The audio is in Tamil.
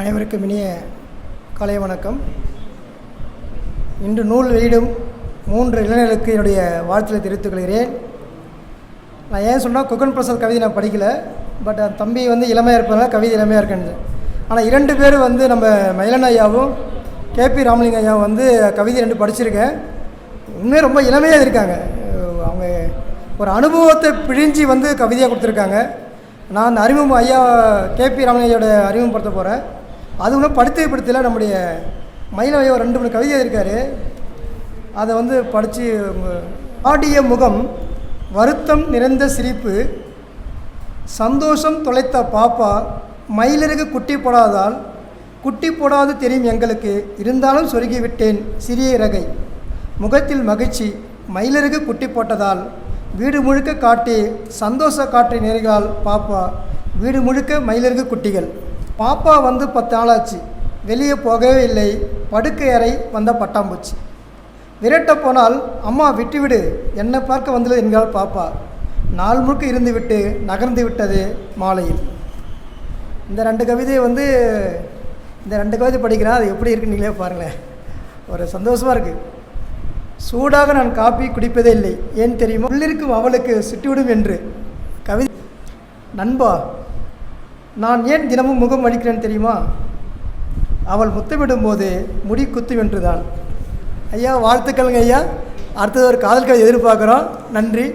அனைவருக்கும் இனிய காலை வணக்கம். இன்று நூல் வெளியிடும் 3 இளைஞர்களுக்கு என்னுடைய வாழ்த்துக்களை தெரிவித்துக் கொள்கிறேன். நான் ஏன் சொன்னால் குகன் பிரசாத் கவிதை நான் படிக்கலை, பட் தம்பி இளமையாக இருப்பதனால கவிதை இளமையாக இருக்குன்னு. ஆனால் 2 பேர் நம்ம மயிலன் ஐயாவும் கேபி ராமலிங்க ஐயாவும் கவிதை 2 படிச்சிருக்கேன். உண்மையாக ரொம்ப இளமையாக இருக்காங்க. அவங்க ஒரு அனுபவத்தை பிழிஞ்சி கவிதையாக கொடுத்துருக்காங்க. நான் அந்த அறிமுகம் ஐயா கேபி ராமலிங்க ஐயாவோட அறிமுகப்படுத்த போகிறேன். அது ஒன்றும் படுத்தல. நம்முடைய மயிலன் ஐயா 2-3 கவிதை இருக்கார். அதை படித்து ஆடிய முகம், வருத்தம் நிறைந்த சிரிப்பு, சந்தோஷம் தொலைத்த பாப்பா, மயிலருக்கு குட்டி போடாதால் குட்டி போடாது தெரியும் எங்களுக்கு, இருந்தாலும் சொருகி விட்டேன் சிறிய இறகை, முகத்தில் மகிழ்ச்சி மயிலருக்கு குட்டி போட்டதால், வீடு முழுக்க காட்டி சந்தோஷ காற்றை நேர்கால் பாப்பா, வீடு முழுக்க மயிலருக்கு குட்டிகள். பாப்பா 10 நாளாச்சு, வெளியே போகவே இல்லை, படுக்கை அறை வந்த பட்டாம்பூச்சி, விரட்ட போனால் அம்மா விட்டுவிடு என்னை பார்க்க வந்தது என்கிறாள் பாப்பா, நாள் முழுக்க இருந்து விட்டு நகர்ந்து விட்டது மாலையில். இந்த 2 கவிதை இந்த 2 கவிதை படிக்கிறேன். அது எப்படி இருக்குன்னு நீங்களே பாருங்களேன். ஒரு சந்தோஷமாக இருக்குது. சூடாக நான் காப்பி குடிப்பதே இல்லை, ஏன் தெரியுமா, உள்ளிருக்கும் அவளுக்கு சுட்டிவிடும் என்று. கவிதை நண்பா, நான் ஏன் தினமும் முகம் அடிக்கிறேன் தெரியுமா, அவள் முத்தமிடும் போது முடி குத்து வென்றுதான். ஐயா வாழ்த்துக்கள்ங்க ஐயா. அடுத்தது ஒரு காதல் கவிதை எதிர்பார்க்குறோம். நன்றி.